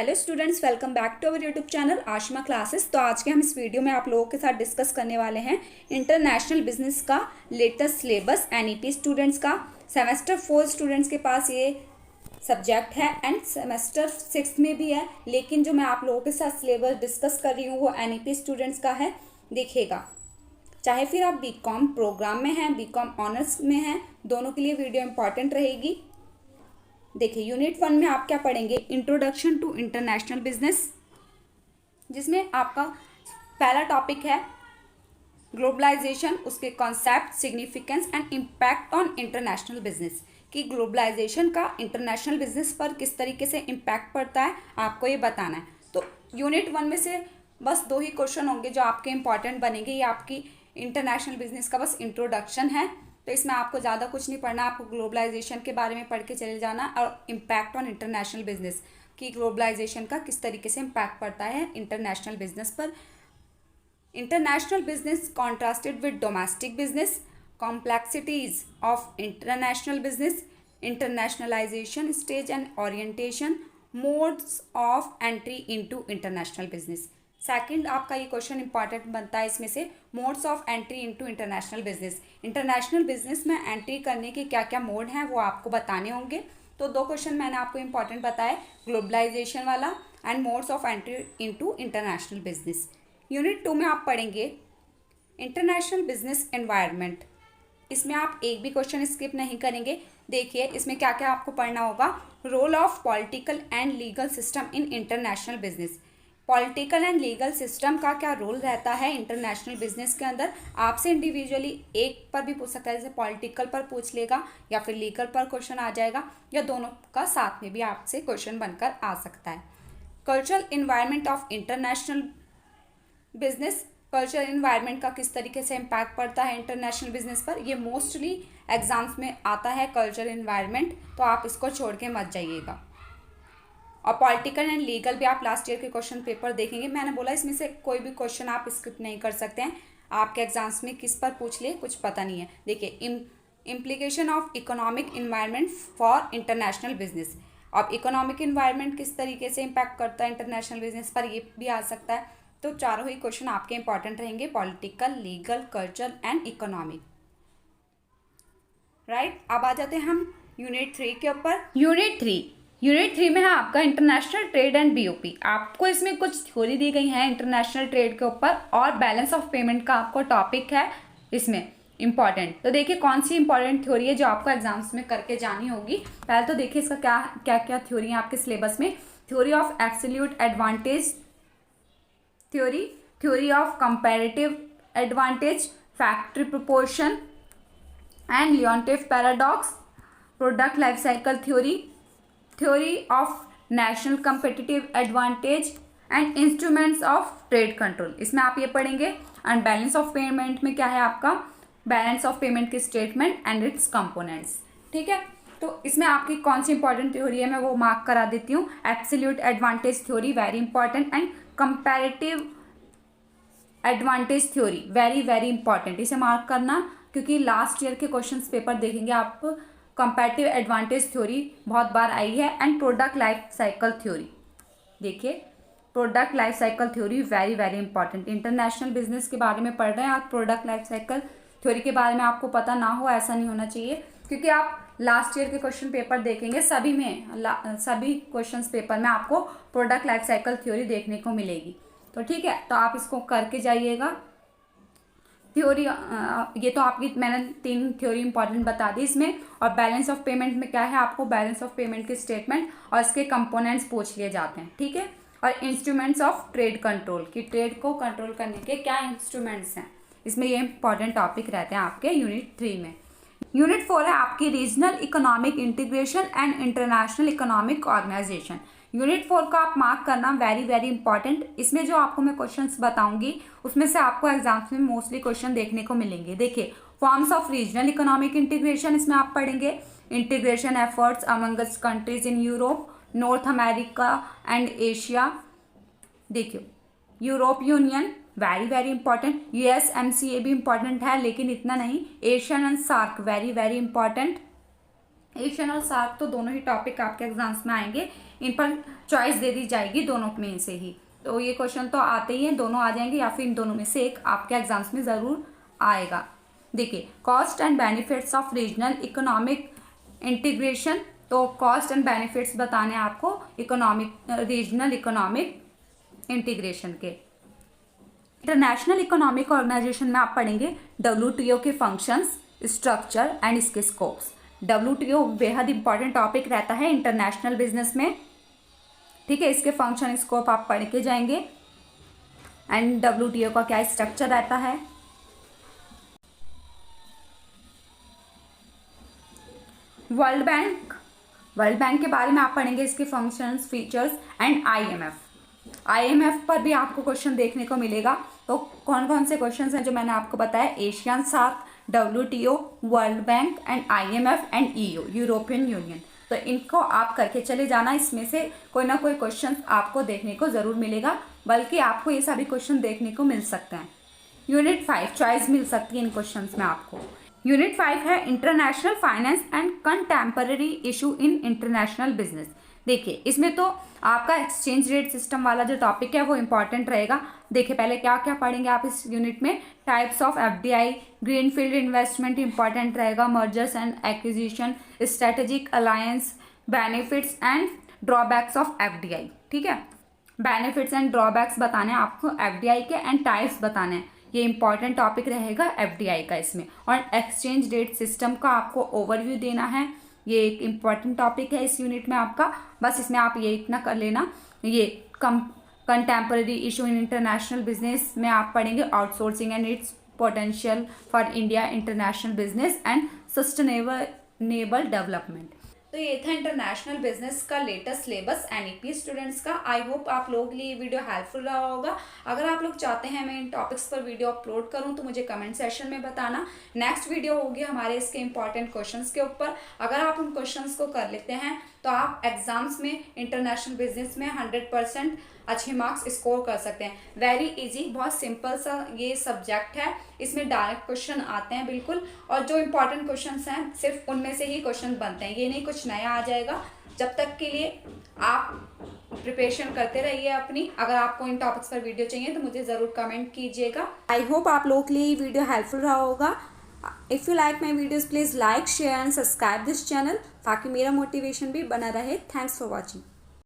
Hello students, welcome back to our YouTube channel Ashma classes. तो आज के हम इस वीडियो में आप लोगों के साथ डिस्कस करने वाले हैं इंटरनेशनल बिजनेस का लेटेस्ट सिलेबस। एनईपी स्टूडेंट्स का सेमेस्टर 4 स्टूडेंट्स के पास ये सब्जेक्ट है एंड सेमेस्टर 6 में भी है, लेकिन जो मैं आप लोगों के साथ सिलेबस डिस्कस कर रही हूँ वो एनईपी स्टूडेंट्स का है। देखिएगा, चाहे फिर आप बीकॉम प्रोग्राम में हैं, बीकॉम ऑनर्स में हैं, दोनों के लिए वीडियो इंपॉर्टेंट रहेगी। देखिए, यूनिट 1 में आप क्या पढ़ेंगे, इंट्रोडक्शन टू इंटरनेशनल बिजनेस, जिसमें आपका पहला टॉपिक है ग्लोबलाइजेशन, उसके concept, significance and impact on international business, कि ग्लोबलाइजेशन का इंटरनेशनल बिजनेस पर किस तरीके से इम्पैक्ट पड़ता है आपको ये बताना है। तो यूनिट 1 में से बस 2 ही क्वेश्चन होंगे जो आपके इंपॉर्टेंट बनेंगे। ये आपकी इंटरनेशनल बिजनेस का बस इंट्रोडक्शन है, तो इसमें आपको ज़्यादा कुछ नहीं पढ़ना, आपको ग्लोबलाइजेशन के बारे में पढ़ के चले जाना और इम्पैक्ट ऑन इंटरनेशनल बिजनेस, कि ग्लोबलाइजेशन का किस तरीके से इम्पैक्ट पड़ता है इंटरनेशनल बिजनेस पर। International business contrasted with domestic business, complexities of international business, internationalisation stage and orientation, modes of entry into international business. Second आपका ये क्वेश्चन इंपॉर्टेंट बनता है इसमें से, modes of entry into international business. International business में entry करने के क्या क्या मोड हैं वो आपको बताने होंगे। तो 2 क्वेश्चन मैंने आपको इंपॉर्टेंट बताया, ग्लोबलाइजेशन वाला and modes of entry into international business. Unit 2 में आप पढ़ेंगे इंटरनेशनल बिजनेस एनवायरनमेंट। इसमें आप एक भी क्वेश्चन स्किप नहीं करेंगे। देखिए, इसमें क्या क्या आपको पढ़ना होगा, role of political and legal system in international business. Political and legal system का क्या रोल रहता है इंटरनेशनल बिजनेस के अंदर। आपसे इंडिविजुअली एक पर भी पूछ सकता है, जैसे पॉलिटिकल पर पूछ लेगा या फिर लीगल पर क्वेश्चन आ जाएगा, या दोनों का साथ में भी आपसे क्वेश्चन बनकर आ सकता है। Cultural environment of international business, cultural environment का किस तरीके से इम्पैक्ट पड़ता है इंटरनेशनल बिजनेस पर, ये मोस्टली एग्जाम्स में आता है कल्चरल इन्वायरमेंट, तो आप इसको छोड़ के मत जाइएगा। और पॉलिटिकल एंड लीगल भी आप लास्ट ईयर के क्वेश्चन पेपर देखेंगे। मैंने बोला इसमें से कोई भी क्वेश्चन आप स्किप नहीं कर सकते हैं, आपके एग्जाम्स में किस पर पूछ ले कुछ पता नहीं है। देखिए, implication of economic environment for international business. अब इकोनॉमिक इन्वायरमेंट किस तरीके से इम्पैक्ट करता है इंटरनेशनल बिजनेस पर, ये भी आ सकता है। तो चारों ही क्वेश्चन आपके इंपॉर्टेंट रहेंगे, political, legal, cultural and economic. Right, अब आ जाते हैं हम यूनिट 3 के ऊपर। यूनिट 3 में है आपका इंटरनेशनल ट्रेड एंड बीओपी। आपको इसमें कुछ थ्योरी दी गई है इंटरनेशनल ट्रेड के ऊपर, और बैलेंस ऑफ पेमेंट का आपको टॉपिक है इसमें इंपॉर्टेंट। तो देखिए कौन सी इंपॉर्टेंट थ्योरी है जो आपको एग्जाम्स में करके जानी होगी। पहले तो देखिए इसका क्या क्या थ्योरी है आपके सिलेबस में। Theory of absolute advantage theory, theory of comparative advantage, factory proportion and Leontief paradox, product life cycle theory, theory of national competitive advantage and instruments of trade control. इसमें आप ये पढ़ेंगे। एंड बैलेंस ऑफ पेमेंट में क्या है आपका, balance of payment की statement and it's components. ठीक है, तो इसमें आपकी कौन सी इंपॉर्टेंट थ्योरी है मैं वो मार्क करा देती हूँ। Absolute advantage theory very important, and comparative advantage theory very very important, इसे मार्क करना क्योंकि लास्ट ईयर के क्वेश्चंस पेपर देखेंगे आप। कंपैरेटिव एडवांटेज थ्योरी बहुत बार आई है। And product life cycle theory, देखिए product life cycle theory very very important. International business के बारे में पढ़ रहे हैं आप, प्रोडक्ट लाइफ साइकिल थ्योरी के बारे में आपको पता ना हो, ऐसा नहीं होना चाहिए, क्योंकि आप लास्ट ईयर के क्वेश्चन पेपर देखेंगे सभी में, सभी क्वेश्चन पेपर में आपको प्रोडक्ट लाइफ साइकिल थ्योरी देखने को मिलेगी। तो ठीक है, तो आप इसको करके जाइएगा। थ्योरी ये तो आपकी मैंने 3 थ्योरी इंपॉर्टेंट बता दी इसमें। और बैलेंस ऑफ पेमेंट में क्या है, आपको बैलेंस ऑफ पेमेंट की स्टेटमेंट और इसके कंपोनेंट्स पूछ लिए जाते हैं। ठीक है, और इंस्ट्रूमेंट्स ऑफ ट्रेड कंट्रोल, कि ट्रेड को कंट्रोल करने के क्या इंस्ट्रूमेंट्स हैं, इसमें ये इंपॉर्टेंट टॉपिक रहते हैं आपके यूनिट 3 में। यूनिट 4 है आपकी regional economic integration and international economic organisation. Unit 4 का आप मार्क करना वेरी वेरी इंपॉर्टेंट। इसमें जो आपको मैं क्वेश्चंस बताऊंगी उसमें से आपको एग्जाम्स में मोस्टली क्वेश्चन देखने को मिलेंगे। देखिए, forms of regional economic integration, इसमें आप पढ़ेंगे integration efforts among countries in Europe, North America and Asia. देखिए, Europe Union very very important, USMCA भी इंपॉर्टेंट है लेकिन इतना नहीं। ASEAN and SAARC very very important, ASEAN और सार्क तो दोनों ही टॉपिक आपके एग्जाम्स में आएंगे। इन पर चॉइस दे दी जाएगी दोनों में से ही। तो ये क्वेश्चन तो आते ही हैं, दोनों आ जाएंगे या फिर इन दोनों में से एक आपके एग्जाम्स में ज़रूर आएगा। देखिए, cost and benefits of regional economic integration. तो कॉस्ट एंड बेनिफिट्स बताने हैं आपको रीजनल इकोनॉमिक इंटीग्रेशन के। इंटरनेशनल इकोनॉमिक ऑर्गेनाइजेशन में आप पढ़ेंगे WTO के फंक्शंस, स्ट्रक्चर एंड इसके स्कोप्स। WTO बेहद इंपॉर्टेंट टॉपिक रहता है इंटरनेशनल बिजनेस में, ठीक है। इसके फंक्शन स्कोप आप पढ़ के जाएंगे एंड WTO का क्या स्ट्रक्चर रहता है। वर्ल्ड बैंक के बारे में आप पढ़ेंगे, इसके फंक्शंस, फीचर्स एंड IMF पर भी आपको क्वेश्चन देखने को मिलेगा। तो कौन कौन से क्वेश्चंस हैं जो मैंने आपको बताया, ASEAN SAARC, WTO, world bank and IMF and EU, European Union. तो इनको आप करके चले जाना, इसमें से कोई ना कोई क्वेश्चन आपको देखने को ज़रूर मिलेगा, बल्कि आपको ये सभी क्वेश्चन देखने को मिल सकते हैं। यूनिट 5 चॉइस मिल सकती है इन क्वेश्चन में आपको। यूनिट 5 है international finance and contemporary issue in international business. देखिए, इसमें तो आपका एक्सचेंज रेट सिस्टम वाला जो टॉपिक है वो इंपॉर्टेंट रहेगा। देखिए, पहले क्या क्या पढ़ेंगे आप इस यूनिट में, types of FDI, greenfield investment important रहेगा, mergers and acquisition, strategic alliance, benefits and drawbacks of FDI, ठीक है। बेनिफिट्स एंड ड्रॉबैक्स बताने हैं आपको FDI के एंड टाइप्स बताने हैं, ये इंपॉर्टेंट टॉपिक रहेगा FDI का इसमें। और एक्सचेंज रेट सिस्टम का आपको ओवरव्यू देना है, ये एक इम्पॉर्टेंट टॉपिक है इस यूनिट में आपका। बस इसमें आप ये इतना कर लेना। ये contemporary issue in international business में आप पढ़ेंगे outsourcing and it's potential for India international business and sustainable development. तो ये था इंटरनेशनल बिजनेस का लेटेस्ट सिलेबस NEP स्टूडेंट्स का। आई होप आप लोगों के लिए वीडियो हेल्पफुल रहा होगा। अगर आप लोग चाहते हैं मैं इन टॉपिक्स पर वीडियो अपलोड करूं तो मुझे कमेंट सेक्शन में बताना। नेक्स्ट वीडियो होगी हमारे इसके इंपॉर्टेंट क्वेश्चंस के ऊपर। अगर आप उन क्वेश्चंस को कर लेते हैं तो आप एग्जाम्स में इंटरनेशनल बिजनेस में 100% अच्छे मार्क्स स्कोर कर सकते हैं। वेरी इजी, बहुत सिंपल सा ये सब्जेक्ट है, इसमें डायरेक्ट क्वेश्चन आते हैं बिल्कुल, और जो इंपॉर्टेंट क्वेश्चंस हैं सिर्फ उनमें से ही क्वेश्चन बनते हैं, ये नहीं कुछ नया आ जाएगा। जब तक के लिए आप प्रिपरेशन करते रहिए अपनी। अगर आपको इन टॉपिक्स पर वीडियो चाहिए तो मुझे ज़रूर कमेंट कीजिएगा। आई होप आप लोगों के लिए ये वीडियो हेल्पफुल रहा होगा। If you like my videos please like, share and subscribe this channel, ताकि मेरा मोटिवेशन भी बना रहे। Thanks for watching.